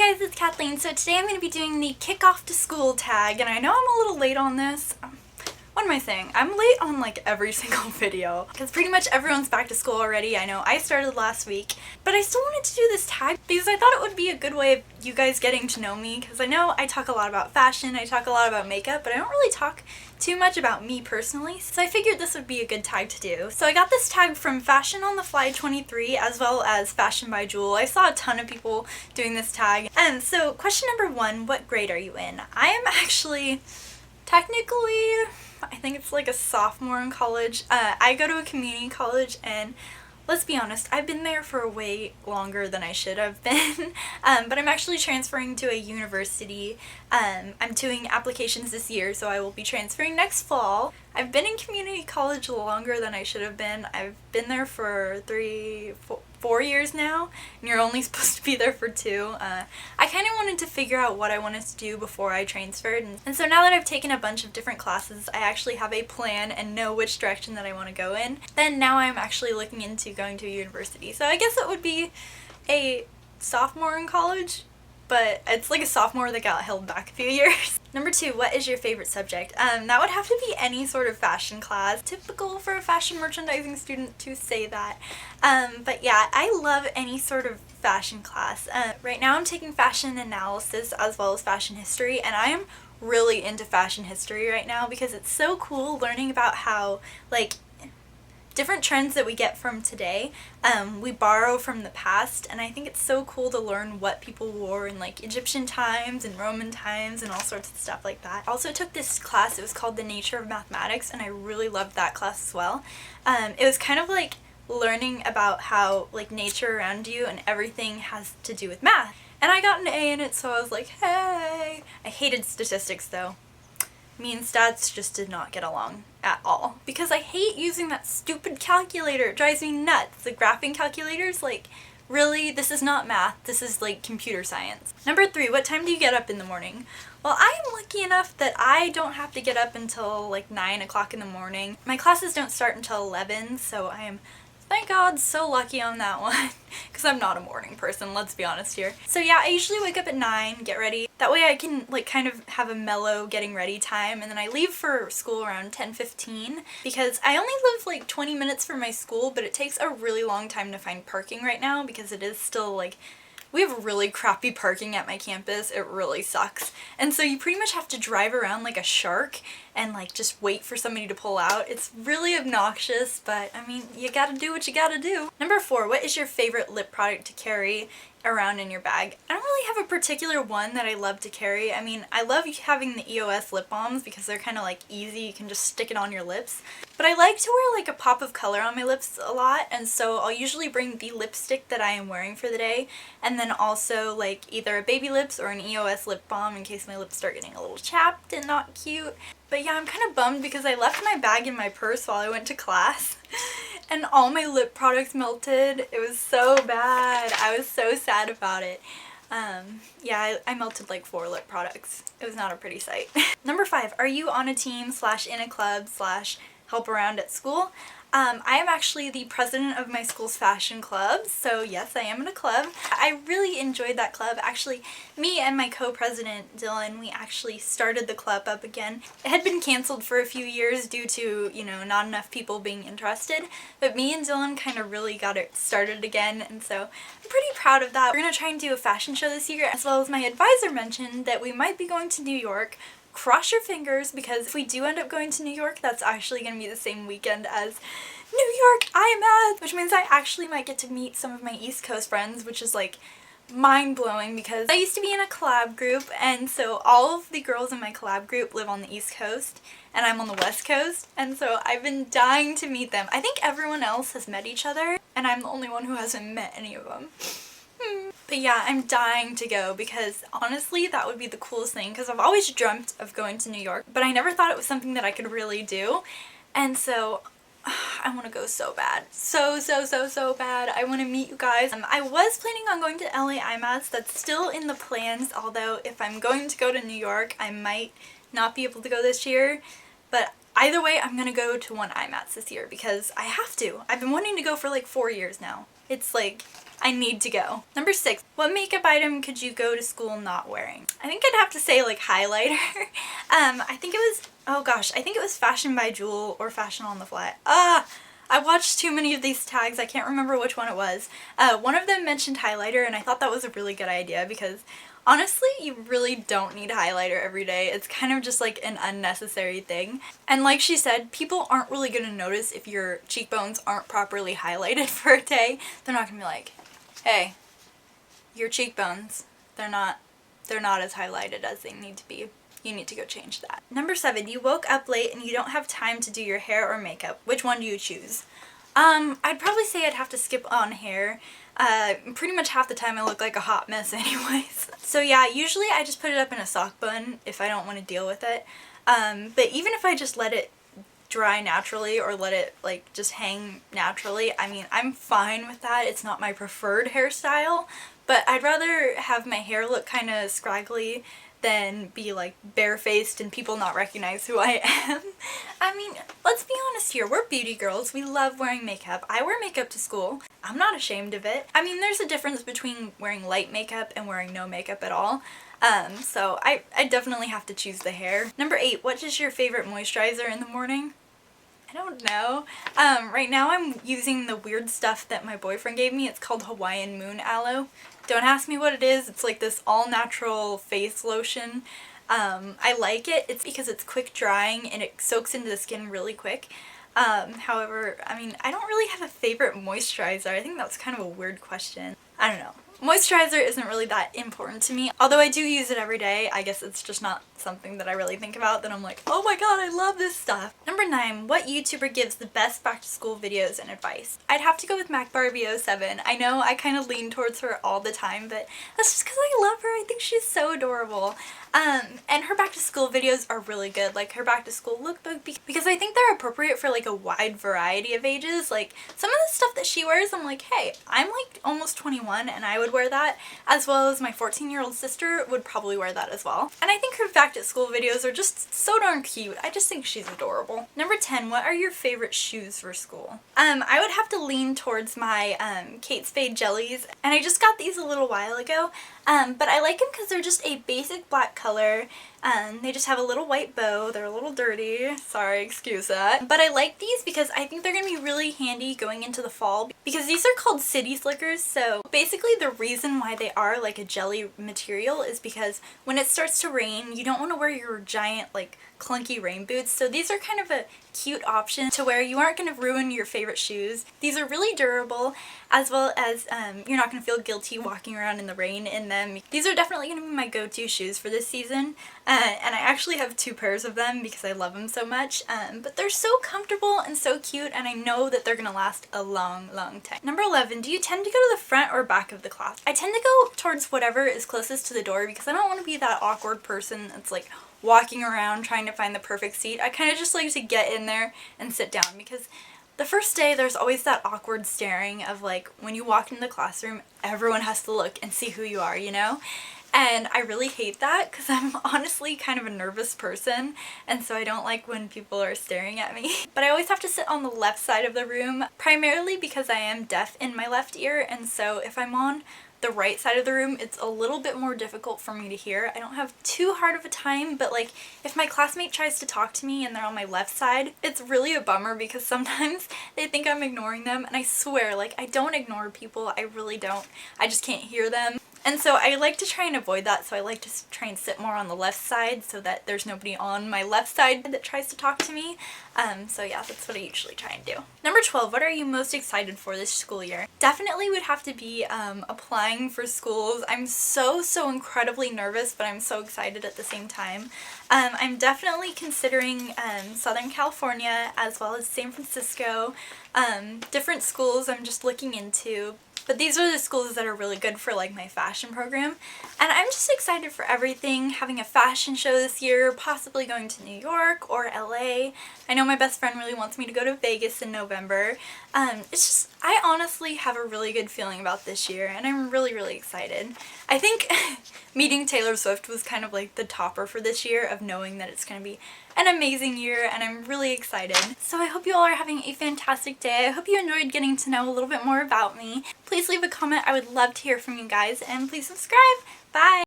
Hey guys, it's Kathleen. So today I'm going to be doing the kickoff to school tag, and I know I'm a little late on this. What am I saying? I'm late on like every single video because pretty much everyone's back to school already. I know I started last week, but I still wanted to do this tag because I thought it would be a good way of you guys getting to know me, because I know I talk a lot about fashion, I talk a lot about makeup, but I don't really talk too much about me personally, so I figured this would be a good tag to do. So I got this tag from Fashion on the Fly 23 as well as Fashion by Jewel. I saw a ton of people doing this tag. And so question number 1, what grade are you in? I am actually technically, I think it's like a sophomore in college. I go to a community college, and let's be honest, I've been there for way longer than I should have been, but I'm actually transferring to a university. I'm doing applications this year, so I will be transferring next fall. I've been in community college longer than I should have been. I've been there for 4 years now, and you're only supposed to be there for 2. I kind of wanted to figure out what I wanted to do before I transferred, and so now that I've taken a bunch of different classes, I actually have a plan and know which direction that I want to go in. Then now I'm actually looking into going to a university. So I guess it would be a sophomore in college, but it's like a sophomore that got held back a few years. Number 2, what is your favorite subject? That would have to be any sort of fashion class. Typical for a fashion merchandising student to say that. But yeah, I love any sort of fashion class. Right now I'm taking fashion analysis as well as fashion history, and I am really into fashion history right now because it's so cool learning about how, like, different trends that we get from today, we borrow from the past, and I think it's so cool to learn what people wore in like Egyptian times and Roman times and all sorts of stuff like that. I also took this class, it was called The Nature of Mathematics, and I really loved that class as well. It was kind of like learning about how like nature around you and everything has to do with math. And I got an A in it, so I was like, hey! I hated statistics though. Me and stats just did not get along at all because I hate using that stupid calculator. It drives me nuts. The graphing calculators, like, really, this is not math. This is like computer science. Number 3, what time do you get up in the morning? Well, I am lucky enough that I don't have to get up until like 9 o'clock in the morning. My classes don't start until 11, so I am, thank God, so lucky on that one because I'm not a morning person, let's be honest here. So yeah, I usually wake up at 9, get ready. That way I can like kind of have a mellow getting ready time, and then I leave for school around 10:15 because I only live like 20 minutes from my school, but it takes a really long time to find parking right now because it is still like, we have really crappy parking at my campus. It really sucks. And so you pretty much have to drive around like a shark and like just wait for somebody to pull out. It's really obnoxious, but I mean, you gotta do what you gotta do. Number 4, what is your favorite lip product to carry around in your bag? I don't really have a particular one that I love to carry. I mean, I love having the EOS lip balms because they're kind of like easy, you can just stick it on your lips. But I like to wear like a pop of color on my lips a lot, and so I'll usually bring the lipstick that I am wearing for the day, and then also like either a baby lips or an EOS lip balm in case my lips start getting a little chapped and not cute. But yeah, I'm kind of bummed because I left my bag in my purse while I went to class and all my lip products melted. It was so bad. I was so sad about it. Yeah, I melted like 4 lip products. It was not a pretty sight. Number 5, are you on a team / in a club / help around at school? I am actually the president of my school's fashion club, so yes, I am in a club. I really enjoyed that club. Actually, me and my co-president, Dylan, we actually started the club up again. It had been canceled for a few years due to, you know, not enough people being interested, but me and Dylan kind of really got it started again, and so I'm pretty proud of that. We're gonna try and do a fashion show this year, as well as my advisor mentioned that we might be going to New York. Cross your fingers, because if we do end up going to New York, that's actually going to be the same weekend as New York IMATS, which means I actually might get to meet some of my East Coast friends, which is like mind-blowing because I used to be in a collab group, and so all of the girls in my collab group live on the East Coast and I'm on the West Coast, and so I've been dying to meet them. I think everyone else has met each other and I'm the only one who hasn't met any of them. But yeah, I'm dying to go because honestly that would be the coolest thing, because I've always dreamt of going to New York, but I never thought it was something that I could really do, and so I want to go so bad. So bad. I want to meet you guys. I was planning on going to LA IMATS. That's still in the plans, although if I'm going to go to New York I might not be able to go this year, but either way I'm gonna go to one IMATS this year because I have to. I've been wanting to go for like 4 years now. It's like I need to go. Number 6, what makeup item could you go to school not wearing? I think I'd have to say like highlighter. I think it was, oh gosh, I think it was Fashion by Jewel or Fashion on the Fly. I watched too many of these tags, I can't remember which one it was. One of them mentioned highlighter and I thought that was a really good idea because honestly, you really don't need highlighter every day. It's kind of just like an unnecessary thing. And like she said, people aren't really going to notice if your cheekbones aren't properly highlighted for a day. They're not going to be like, hey, your cheekbones, they're not as highlighted as they need to be. You need to go change that. Number 7, you woke up late and you don't have time to do your hair or makeup. Which one do you choose? I'd probably say I'd have to skip on hair. Pretty much half the time I look like a hot mess anyways. So yeah, usually I just put it up in a sock bun if I don't want to deal with it. But even if I just let it dry naturally or let it like just hang naturally, I mean, I'm fine with that. It's not my preferred hairstyle, but I'd rather have my hair look kind of scraggly than be like barefaced and people not recognize who I am. I mean, let's be honest here, we're beauty girls. We love wearing makeup. I wear makeup to school. I'm not ashamed of it. I mean, there's a difference between wearing light makeup and wearing no makeup at all. So I definitely have to choose the hair. Number 8, what is your favorite moisturizer in the morning? I don't know. Right now I'm using the weird stuff that my boyfriend gave me. It's called Hawaiian Moon Aloe. Don't ask me what it is. It's like this all-natural face lotion. I like it. It's because it's quick drying and it soaks into the skin really quick. However, I mean, I don't really have a favorite moisturizer. I think that's kind of a weird question. I don't know. Moisturizer isn't really that important to me, although I do use it every day. I guess it's just not something that I really think about, that I'm like, oh my god, I love this stuff. Number 9, what YouTuber gives the best back to school videos and advice? I'd have to go with MacBarbie07. I know I kind of lean towards her all the time, but that's just because I love her. I think she's so adorable. And her back to school videos are really good, like her back to school lookbook, because I think they're appropriate for like a wide variety of ages. Like some of the stuff that she wears, I'm like, hey, I'm like almost 21 and I would wear that, as well as my 14-year-old sister would probably wear that as well. And I think her back to school videos are just so darn cute. I just think she's adorable. Number 10, what are your favorite shoes for school? I would have to lean towards my Kate Spade jellies, and I just got these a little while ago. But I like them because they're just a basic black color. They just have a little white bow. They're a little dirty. Sorry, excuse that. But I like these because I think they're going to be really handy going into the fall, because these are called city slickers. So basically the reason why they are like a jelly material is because when it starts to rain, you don't want to wear your giant like clunky rain boots. So these are kind of a cute option to where you aren't going to ruin your favorite shoes. These are really durable, as well as you're not going to feel guilty walking around in the rain in them. These are definitely going to be my go-to shoes for this season, and I actually have 2 pairs of them because I love them so much, but they're so comfortable and so cute, and I know that they're going to last a long, long time. Number 11, do you tend to go to the front or back of the class? I tend to go towards whatever is closest to the door because I don't want to be that awkward person that's like walking around trying to find the perfect seat. I kind of just like to get in there and sit down, because the first day there's always that awkward staring of like when you walk into the classroom, everyone has to look and see who you are, you know? And I really hate that because I'm honestly kind of a nervous person, and so I don't like when people are staring at me. But I always have to sit on the left side of the room, primarily because I am deaf in my left ear, and so if I'm on the right side of the room, it's a little bit more difficult for me to hear. I don't have too hard of a time, but like if my classmate tries to talk to me and they're on my left side, it's really a bummer because sometimes they think I'm ignoring them, and I swear, like, I don't ignore people. I really don't. I just can't hear them. And so I like to try and avoid that, so I like to try and sit more on the left side so that there's nobody on my left side that tries to talk to me. So yeah, that's what I usually try and do. Number 12, what are you most excited for this school year? Definitely would have to be applying for schools. I'm so incredibly nervous, but I'm so excited at the same time. I'm definitely considering Southern California as well as San Francisco. Different schools I'm just looking into. But these are the schools that are really good for like my fashion program, and I'm just excited for everything. Having a fashion show this year, possibly going to New York or LA. I know my best friend really wants me to go to Vegas in November. It's just, I honestly have a really good feeling about this year, and I'm really excited. I think meeting Taylor Swift was kind of like the topper for this year, of knowing that it's going to be an amazing year, and I'm really excited. So I hope you all are having a fantastic day. I hope you enjoyed getting to know a little bit more about me. Please leave a comment. I would love to hear from you guys, and please subscribe. Bye!